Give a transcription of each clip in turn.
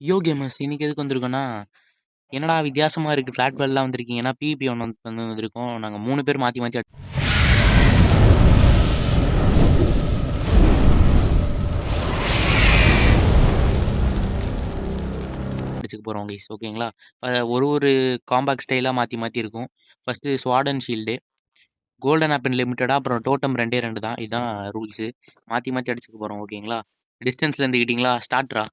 யோ gamers இன்னைக்கு எதுக்கு வந்திருக்கோன்னா, என்னடா வித்தியாசமா இருக்கு ஃபிளாட் வேல்லாம் வந்திருக்கீங்கன்னா, பிவிபி ஒன்று வந்திருக்கோம். நாங்கள் 3 பேர் மாற்றி மாற்றி அடிச்சுக்க போகிறோம் கைஸ், ஓகேங்களா? ஒரு காம்பாக்ட் ஸ்டைலாக மாற்றி மாற்றி இருக்கும். First sword and shield, golden apple லிமிட்டடாக, அப்புறம் டோட்டம் 2 தான். இதுதான் ரூல்ஸு. மாற்றி மாற்றி அடிச்சுக்க போகிறோம், ஓகேங்களா? டிஸ்டன்ஸில் இருந்துக்கிட்டீங்களா? ஸ்டார்ட்ரா.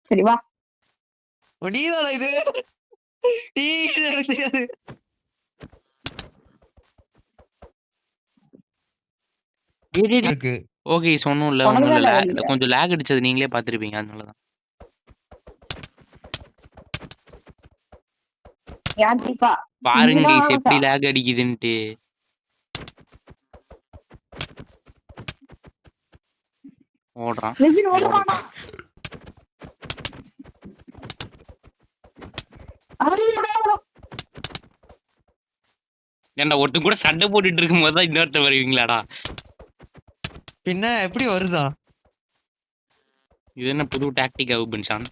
சரி வா. நீதானா இது? ஓகே, ஒன்றும் இல்லை, ஒன்றும் இல்லை. கொஞ்சம் லேக் அடிச்சது நீங்களே பார்த்துருப்பீங்க, அதனால தான். பாருங்க கைஸ் எப்படி லேக் அடிக்குதுன்ட்டு. ஓடுறான். ஏன்டா ஒருத்தன் கூட சண்டை போட்டுட்டு இருக்கும் போதுதான் இன்னொருத்த வருவீங்களாடா? பின்ன எப்படி வருதா? இது என்ன புது டாக்டிக் ஆகுபன்ஷான்?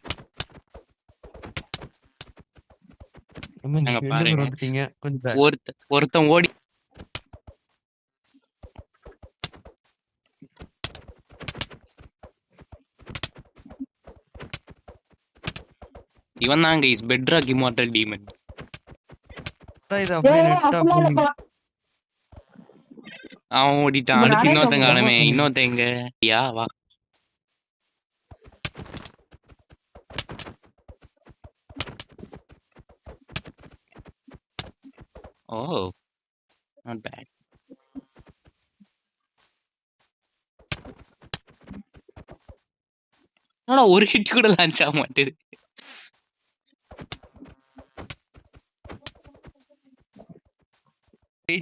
அங்க பாருங்க, ஒருத்தன் ஓடி இவன் தான் கைஸ் பெட்ராக் இம்மார்டல் டீமன். அவன் ஓடிட்டான். அடுத்து இன்னொருத்தன் காணுமே. இன்னொருத்தன் எங்க? யா வா. ஓ நாட் பேட். ஆனா ஒரு ஹிட் கூட லான்ச் ஆக மாட்டேது.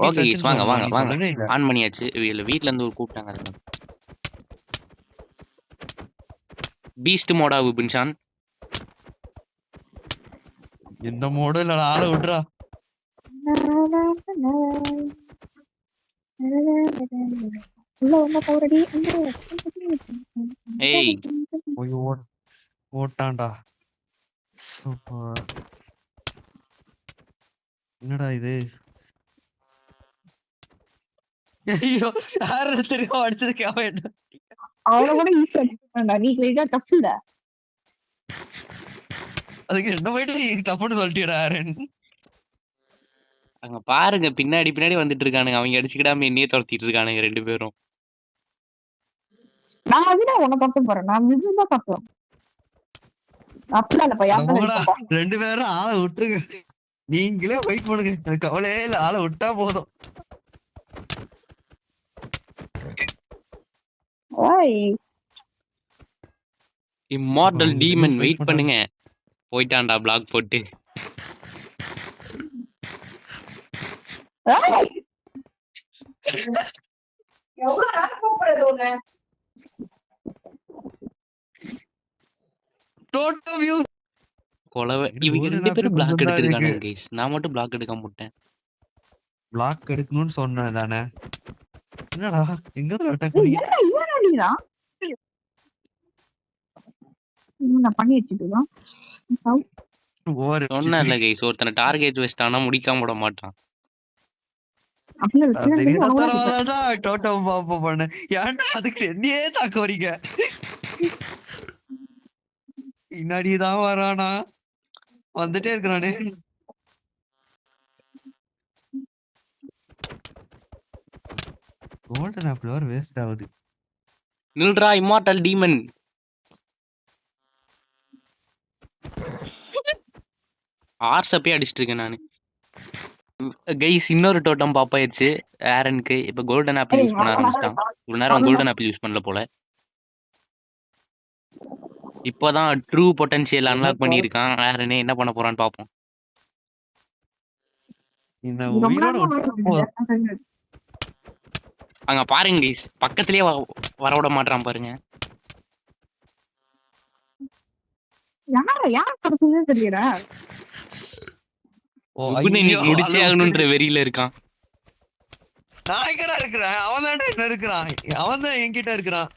ஓகே கைஸ், வாங்க வாங்க வாங்க. ஆன் பண்ணியாச்சு. வீட்ல இருந்து ஒரு கூப்பிட்டாங்க, அதனால. பீஸ்ட் மோடா விபின்ஷான். இந்த மோடு இல்ல, ஆளை விட்றா. ஏய் ஓட்டான்டா. சூப்பர். என்னடா இது? ஐயோ, யாரு தெரியும் அடிச்சதுக்கு அவன் அவனை கூட ஈஸியா அடிச்சுடா. நீ கிளியரா தப்புடா. அதுக்கு என்ன போயிட்டு தப்புன்னு சொல்லிட்டியடா ஆரன். அங்க பாருங்க, பின்னாடி பின்னாடி வந்துட்டு இருக்கானுங்க. அவங்க அடிச்சுக்கிடாம என்னையே துரத்திட்டு இருக்கானுங்க 2 பேரும். நான் அதுதான் உன்னை தப்பு போறேன். நான் இதுதான் தப்புறேன். அப்படிலாம் இல்லப்பா, யாரும் 2 பேரும் ஆளை விட்டுருங்க. நீங்களே வெயிட் பண்ணுங்க, எனக்கு கவலையே இல்ல. ஆளை விட்டா போதும். இம்மார்டல் டீமன் வெயிட் பண்ணுங்க. போயிட்டான்டா பிளாக் போட்டு. இவங்க 2 பேரும் பிளாக் எடுத்திருக்கானுங்க கைஸ். நான் மட்டும் பிளாக் எடுக்காம விட்டேன். பிளாக் எடுக்கணும்னு சொன்னேன் தானே. என்னடா எங்க அட்டாக் பண்ணி நான் பண்ணி வச்சிட்டேன். சொன்னேன்ல கைஸ், ஒருத்தனை டார்கெட் வச்சிட்டானா முடிக்காம விட மாட்டான். அதுக்கு என்னையே தாக்க வரீங்க. பின்னாடிதான் வரானா, வந்துட்டே இருக்கிறானே. கோல்டன் ஆப்பிள் வர வேஸ்ட் ஆகுது. நில்றா இம்மார்டல் டீமன். ஆர்ஸப்பே அடிச்சிட்டு இருக்கேன் நானு. கைஸ் இன்னொரு டோட்டம் பாப் ஆயிடுச்சு ஆரனுக்கு. இப்ப கோல்டன் ஆப்பிள் யூஸ் பண்ண ஆரம்பிச்சிட்டான். இவ்வளவு நேரம் கோல்டன் ஆப்பிள் யூஸ் பண்ணல போல. இப்போதான் ட்ரூ பொட்டன்ஷியல் அன்லாக் பண்ணியிருக்கான் ஆரனே. என்ன பண்ண போறான்னு பாப்போம். அங்க பாருங்க கைஸ், பக்கத்திலேயே வர விட மாட்டான் பாருங்க. தெரியல. முடிச்சே ஆகணும்ன்ற வெறியில இருக்கான். நான் எங்கடா இருக்கிறேன்? அவன் தான்டா என்ன இருக்கிறான். அவன் தான் என்கிட்ட இருக்கிறான்.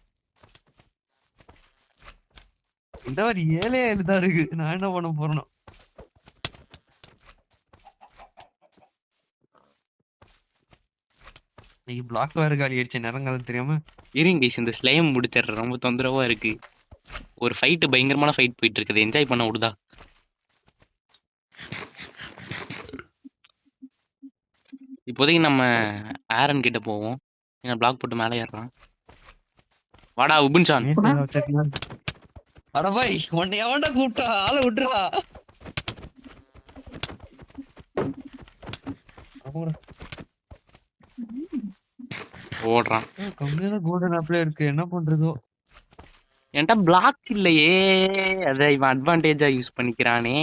இந்த மாதிரி 7 தான் இருக்கு. நான் என்ன பண்ண போறேனோ. நீ பிளாக் வேற காலி ஆயிடுச்சு நேரங்காலம் தெரியாம. இருங்க guys, இந்த ஸ்லைம் முடிச்சிடுறேன், ரொம்ப தொந்தரவா இருக்கு. ஒரு ஃபைட், பயங்கரமான ஃபைட் போயிட்டு இருக்குது, என்ஜாய் பண்ண விடுதா? இப்போதைக்கு நம்ம ஆரன் கிட்ட போவோம். ஏன்னா பிளாக் போட்டு மேலே ஏறுறான். வாடா உபின் சான். அட பாய், உன்னை எவன்டா கூப்பிட்டா? ஆளை விட்டுறா. ஓடுறான். கம்மியா கோல்டன் ஆப்ல இருக்கு, என்ன பண்றதோ. என்கிட்ட பிளாக் இல்லையே, அதை இவன் அட்வான்டேஜா யூஸ் பண்ணிக்கிறானே.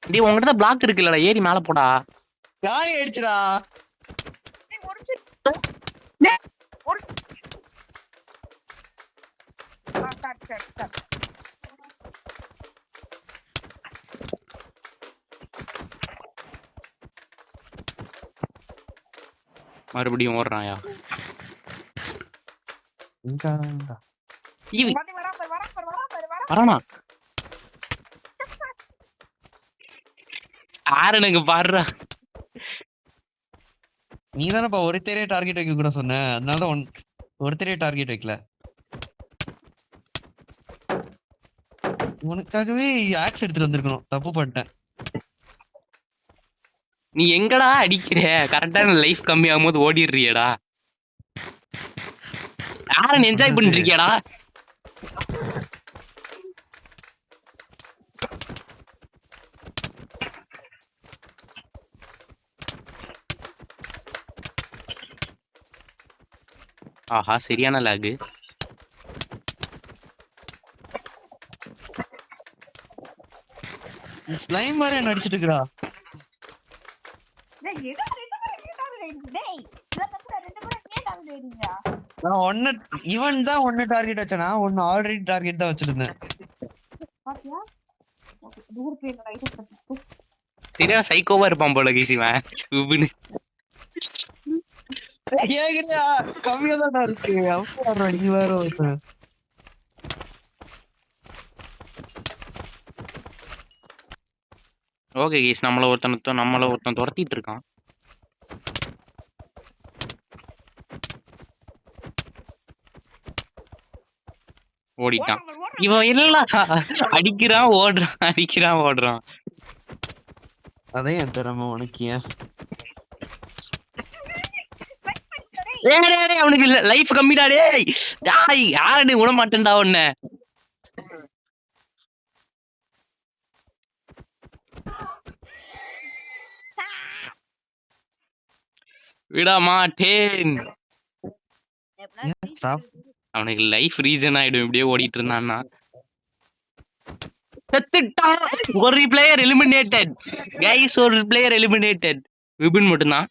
டேய் உங்ககிட்ட பிளாக் இருக்குல்லடா, ஏறி மேல போடா. காலி ஆயிடுச்சுடா. மறுபடியும் ஓடுறான்யா. வரானா ஆரனுக்கு பாடுறா. நீ தானப்பா ஒருத்தரே டார்கெட் வைக்க கூட சொன்ன, அதனால ஒருத்தரே டார்கெட் வைக்கல. உனக்காகவே ஆக்ஸ் எடுத்துட்டு வந்திருக்கணும், தப்பு பண்ணிட்டேன். நீ எங்கடா அடிக்கிற? கரெக்டான லைஃப் கம்மியாகும் போது ஓடிடுறியடா. ஆரன் என்ஜாய் பண்ணிட்டு இருக்கியாடா? ஆஹா சரியான லாகு. ஸ்லைம் மாதிரி என்ன அடிச்சிட்டு இருக்கா? இவன் தான் ஒன்னு டார்கெட் வச்சானா? ஒன்னு ஆல்ரெடி டார்கெட் தான் வச்சிருந்தேன். சரியான சைக்கோவா இருப்பான் போல கேசிவன். உபின் ஏகிட்டா கம்மியா தான் இருக்கு. அவங்க நீ வேற ஒருத்தன். ஓகே கேஸ், நம்மள ஒருத்தன் துரத்திட்டு இருக்கான். ஓடிட்டான். இவன் இல்ல அடிக்கிறான் ஓடுறான். அதே என் திறமை உனக்கு. ஏன் அவனுக்கு லைஃப் கம்மிடா. டேய் யாரடி விட மாட்டேன்டா உன்னை. விட மாட்டேன். அவனுக்கு லைஃப் ரீஜன் ஆயிடும் இப்படியே ஓடிட்டு இருந்தான்னா. செத்துட்டான். ஒரு பிளேயர் எலிமினேட்டட் கைஸ், ஒரு பிளேயர் எலிமினேட்டட். விபின் மட்டும்தான்.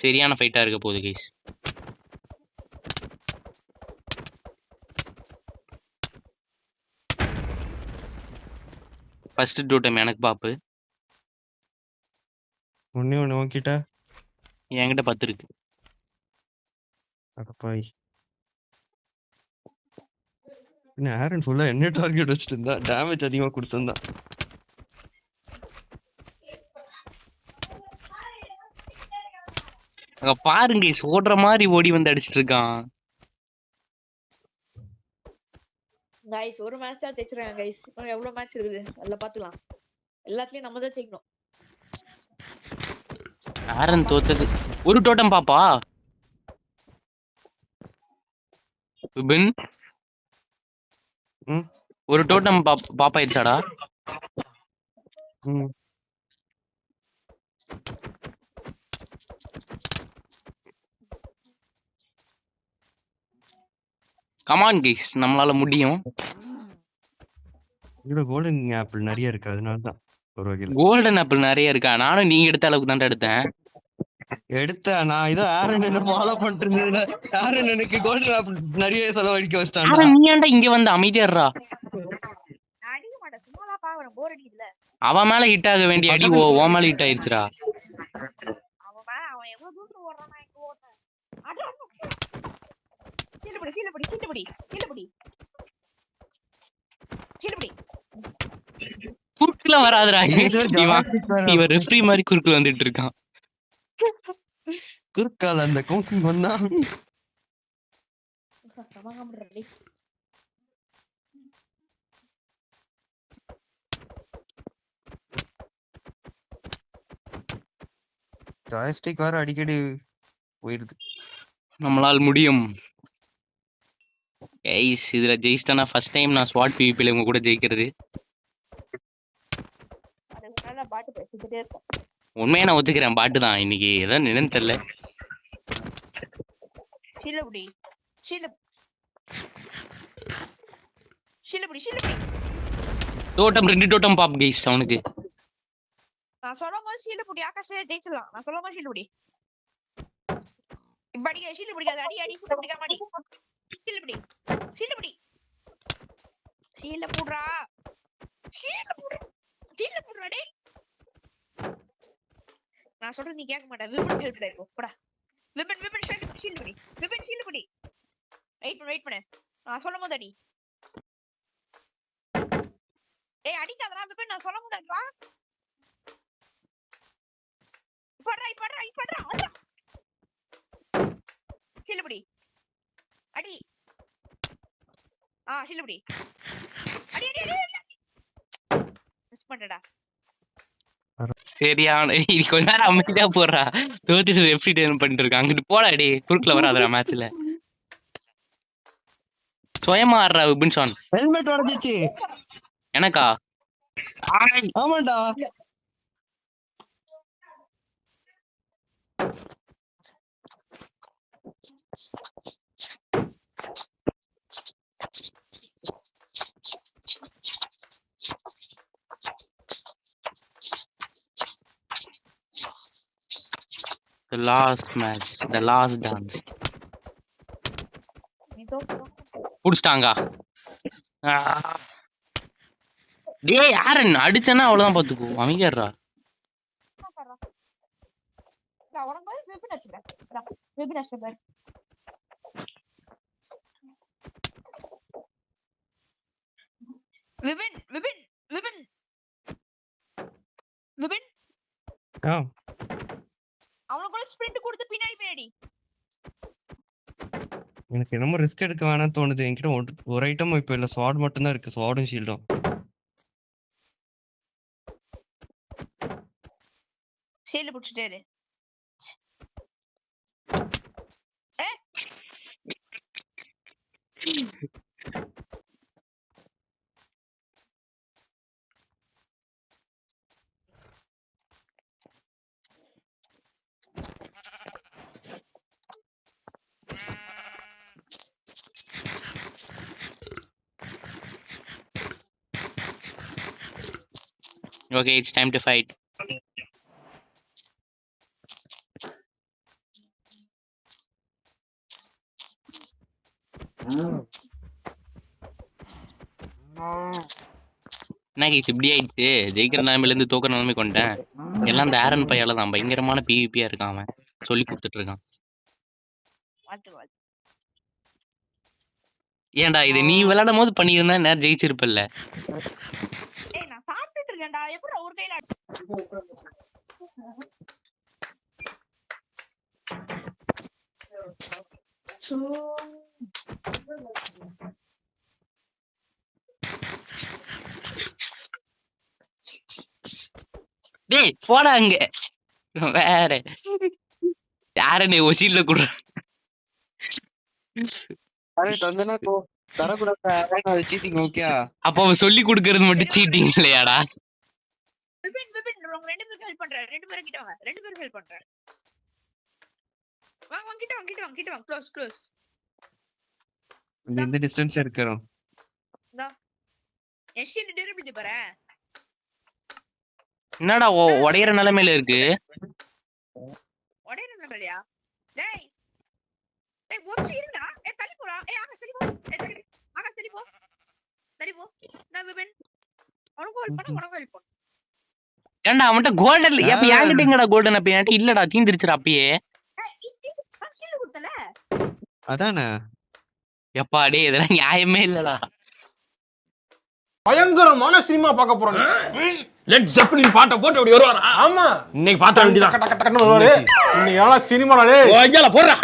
சரியான ஃபைட்டா இருக்க போகுது கைஸ். ஃபர்ஸ்ட் டோட்டம் எனக்கு பாப்பு. ஒண்ணே ஒண்ணு உன்கிட்ட. என்கிட்ட 10 இருக்கு. அடப்பாய். என்ன ஆரன் ஃபுல்லா என்ன டார்கெட் வச்சிட்டு இருந்தா, டேமேஜ் அதிகமா கொடுத்திருந்தா. அங்க பாருங்க கைஸ், ஓடுற மாதிரி ஓடி வந்து அடிச்சிட்டு இருக்கான். கைஸ் ஒரு மேட்சா ஜெயிச்சிருக்காங்க கைஸ். இன்னும் எவ்வளவு மேட்ச் இருக்குது அதுல பாத்துக்கலாம். எல்லாத்துலயும் நம்ம தான் ஜெயிக்கணும். ஆரன் தோத்தது. ஒரு டோட்டம் பாப்பா. விபின் ஒரு டோட்டம் பாப்பாயிருச்சாடா? கமான் கைஸ், நம்மளால முடியும். இதோட கோல்டன் ஆப்பிள் நிறைய இருக்கு, அதனாலதான் ஒரு வகையில கோல்டன் ஆப்பிள் நிறைய இருக்கா? நானும் நீங்க எடுத்த அளவுக்கு தான் எடுத்தேன். நான் இதோ ஆரன் என்ன ஃபாலோ பண்ணிட்டு இருந்ததுல ஆரன் எனக்கு கோல்டன் ஆப்பிள் நிறைய செலவழிக்க ஆனா வச்சிட்டான்டா. நீ ஏன்டா இங்க வந்து அமைதியாடுறா? நான் அடிக்க மாட்டேன், சும்மா பாக்குறேன், போர் அடிக்குதுல. அவன் மேல ஹிட் ஆக வேண்டிய அடி ஓ மேல ஹிட் ஆயிருச்சுடா. அவன் எவ்வளவு தூரம் ஓடுறான், நான் எங்க ஓடுறேன். சீலப்படி சீலப்படி சீலப்படி சீலப்படி சீலப்படி. குறுக்குல வராதுடா. ஏதோ ஜாஸ்திக் வேற இவன் ரெஃப்ரி மாதிரி குறுக்குல வந்துட்டு இருக்கான். குறுக்கால அந்த கவுன்சிலிங் வந்தா சமகாமடி. ஜாய்ஸ்டிக் வேற அடிக்கடி போயிருது. நம்மளால் முடியும் கைஸ். இதுல ஜெயிச்சிட்டா ஃபர்ஸ்ட் டைம் நான் ஸ்வாட் பிவிபில உங்க கூட ஜெயிக்கிறது. அதுக்கு மேல பாட்டு பேசிக்கிட்டே இருக்கேன். உண்மையா நான் ஒத்துக்கிறேன், பாட்டு தான். இன்னைக்கு ஏதோ என்னன்னு தெரியல. சீலப்படி சீலப் சீலப்படி சீலப்படி. டோட்டம் 2 டோட்டம் பாப் கைஸ் அவனுக்கு. நான் சொல்லும் போது சீலப்படி ஆகாஷே ஜெயிச்சிடலாம். நான் சொல்லும் போது சீலப்படி. இப்ப அடிக்க சீல பிடிக்காது, அடி அடி சீல பிடிக்காம அடி. சீலப்படி சீலப்படி சீல போடுறா, சீல போடுறா, சீல போடுறா டேய். நான் சொல்றது நீ கேட்க மாட்டே. விபன் ஹெல்ப் டைப் போடா. விபன் விபன் சீலப்படி விபன் சீலப்படி. வெயிட் பண்ணு நான் சொல்லும் போது அடி. ஏய் அடிக்காதடா விபன், நான் சொல்லும் போது அடிடா. படுறா சீலப்படி அடி. சீலப்படி அடி அடி அடி. மிஸ் பண்ணடா. சரியான இது கொஞ்ச நேரம் அமைதியா போடுறா. தோத்துட்டு ரெஃப்ரி டேன் பண்ணிட்டு இருக்கான். அங்கிட்டு போடா டே, குறுக்குல வராதடா மேட்ச்ல. சுயமா ஆடுறா விபின் ஷான். ஹெல்மெட் உடைஞ்சிச்சு எனக்கா? ஆமாண்டா. The last match, the last dance. புடிச்சிட்டாங்க. டேய் யாரன் அடிச்சனா அவ்வளவுதான் பாத்துக்கோ. அமைதியாடுறா. விபின் விபின் விபின் விபின் அவனுக்குள்ள ஸ்பிரிண்ட் கொடுத்து பின்னாடி. எனக்கு என்னமோ ரிஸ்க் எடுக்க வேணாம்னு தோணுது. என்கிட்ட ஒரு ஐட்டம் இப்ப இல்ல, ஸ்வாட் மட்டும் தான் இருக்கு, ஸ்வாடும் ஷீல்டும். ஷீல்ட் புடிச்சிட்டாரு. Okay, it's time to fight. என்ன கேஸ் இப்படி ஆயிடுச்சு? ஜெயிக்கிற நிலைமையில இருந்து தோக்குற நிலைமை கொண்டேன். எல்லாம் அந்த ஆரன் பையால தான். பயங்கரமான பிவிபியா இருக்கான் அவன், சொல்லி கொடுத்துட்டு இருக்கான். ஏன்டா இது நீ விளையாடும் போது பண்ணியிருந்தா நேரம் ஜெயிச்சிருப்பல்ல. நான் சாப்பிட்டுட்டு இருக்கேன்டா, எப்படி ஒரு கையில டேய் போடா அங்க. வேற யாரனே ஒசில குடுற. அப்ப அவன் சொல்லி கொடுக்கறது மட்டும் சீட்டிங் இல்லையாடா? விபின் ரெண்டு பேருக்கு ஹெல்ப் பண்றேன். ரெண்டு பேரும் கிட்ட வாங்க, ரெண்டு பேருக்கு ஹெல்ப் பண்றேன். வாங்க கிட்ட வாங்க க்ளோஸ் இந்த டிஸ்டன்ஸ் இருக்கிறோம். என் ஷீல்ட் டியூரபிலிட்டி பாரு. என்னடா உடையிற நிலைமையில இருக்கு. உடையிற நிலைமையா? டேய் டேய் ஒச்சு இருடா. தள்ளி போடா. ஆகாஷ் தள்ளி போ. ஆகாஷ் தள்ளி போ. தள்ளி போ. நான் விபின் உனக்கு ஹெல்ப் பண்ண. ஏன்டா அவன்கிட்ட கோல்டன் அப்ப என்கிட்ட எங்கடா கோல்டன் அப்ப என்கிட்ட இல்லடா, தீந்துருச்சுடா அப்பயே. அதானே எப்பா டேய் இதெல்லாம் நியாயமே இல்லடா. பயங்கரமான சினிமா பார்க்க போறோம். லெட் ஜெப்பலின் பாட்ட போட்டு அப்படி வருவாரா? ஆமா, இன்னைக்கு பார்த்தா வேண்டியதா டக்கு டக்குன்னு வருவாரு. இன்னைக்கு எல்லாம் சினிமாடா டேய். ஓய்யால போறா.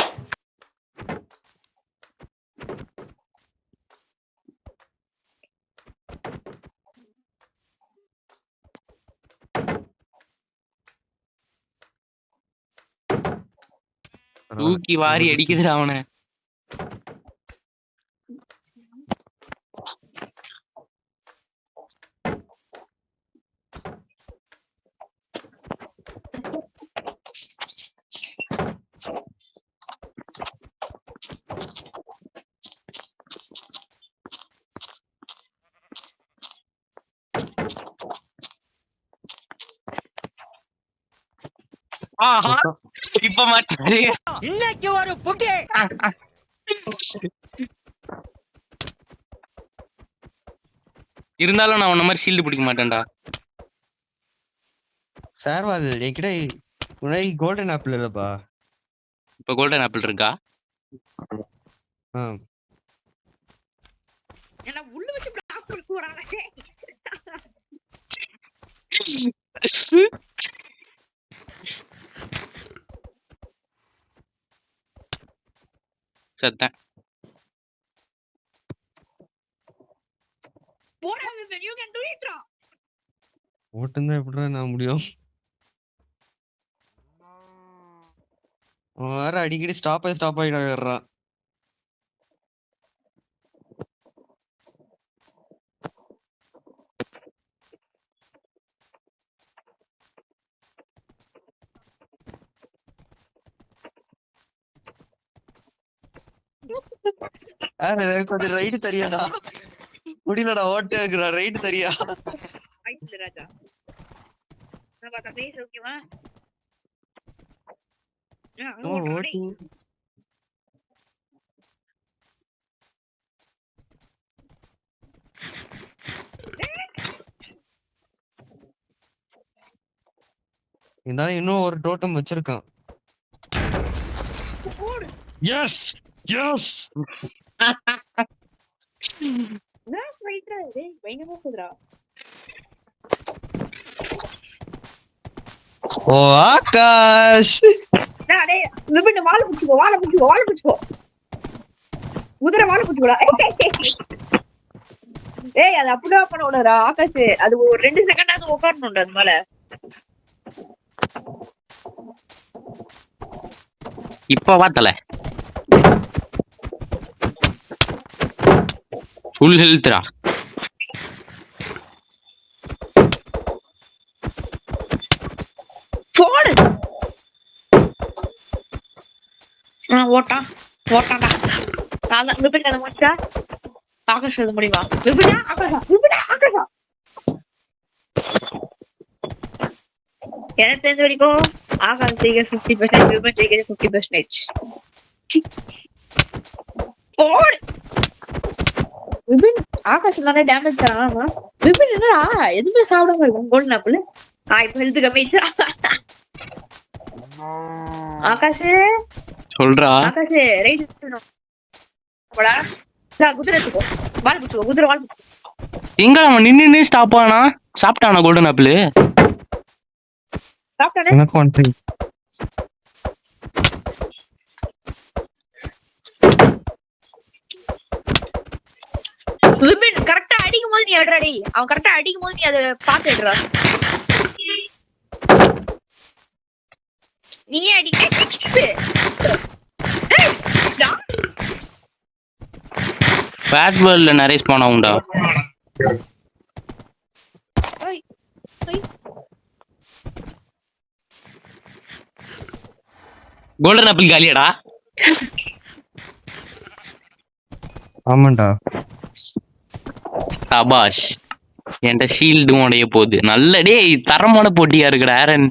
தூக்கி வாரி அடிக்குதுடா அவனை. இப்ப மாட்டாரு. இன்னைக்கு ஒரு புட்டி. இருந்தாலும் நான் உன்ன மாதிரி ஷீல்டு பிடிக்க மாட்டேன்டா. சார்வால் என்கிட்ட முன்னாடி கோல்டன் ஆப்பிள் இல்லப்பா. இப்ப கோல்டன் ஆப்பிள் இருக்கா? என்ன உள்ள வச்சு பிளாக் பண்ணி போறானே. சத்தம் போடா Vipin, you can do it ரா. ஓட்டுனா எப்படிடா நான் முடியும்? அவன் வேற அடிக்கடி ஸ்டாப் ஆகிட்டு வர்றான். கொஞ்சம் ரைடு தெரியாடா, முடியலடா ஓட்டு வைக்கிறா. ரைடு தெரியா ஐட்ல ராஜா. நான் பார்த்தா பேச ஓகேவா? ஓட்டு. இருந்தாலும் இன்னும் ஒரு டோட்டம் வச்சிருக்கான். எஸ் எஸ் நான் ஃபைட்டரா டேய் பயங்கரமா போகுதுடா. ஓ ஆகாஷ், டேய் விபின் வாள புடிச்சுக்கோ. குதிரை வாள புடிச்சுக்கோடா. ஏய் அது அப்படியே பண்ண விடாதடா ஆகாஷ். அது ஒரு 2 செகண்ட் அது உட்காரணும்டா அது மேல. இப்ப வாத்தல ஃபுல் ஹெல்த்ரா. போடு. ஓட்டாடா. நான் விபின் அத முடிச்சா ஆகாஷ் அது முடிவா. விபினா ஆகாஷா. எனக்கு தெரிஞ்ச வரைக்கும் ஆகாஷ் ஜெயிக்க 50%, விபின் ஜெயிக்க 50%. போடு. விபின் ஆகாஷ் நிறைய டேமேஜ் தரானா? விபின் என்னடா எதுவுமே சாப்பிடாம இருக்கும் கோல்டன் ஆப்பிள். இப்ப ஹெல்த் கம்மிச்சு. ஆகாஷ் சொல்றா ஆகாஷ் ரைட் போடா. குதிரை எடுத்துக்கோ. வால் புடிச்சுக்கோ. குதிரை வால் எங்க அவன் நின்னு ஸ்டாப் ஆனா சாப்பிட்டானா கோல்டன் ஆப்பிள்? சாப்பிட்டானே. எனக்கு ஒன் திங் விபின் கரெக்டா அடிக்கும் போது நீ எடுறாடி. அவன் கரெக்டா அடிக்கும் போது நீ அதை பார்த்து எடுறா. நீயே அடிக்க. ஃபேட் வேர்ல்ட்ல நிறைய ஸ்பான் ஆகும்டா. கோல்டன் ஆப்பிள் காலியாடா. ஆமாண்டா. சபாஷ். என்கிட்ட ஷீல்டும் உடைய போகுது. நல்ல டேய் தரமான போட்டியா இருக்குடா ஆரன்.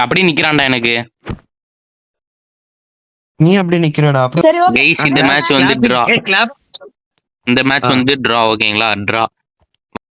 அப்படியே நிக்கிறான்டா எனக்கு. நீ அப்படி நிக்கிறடா. சரி ஓகே கைஸ் இந்த மேட்ச் வந்து டிரா. இந்த மேட்ச் வந்து டிரா ஓகேங்களா? டிரா.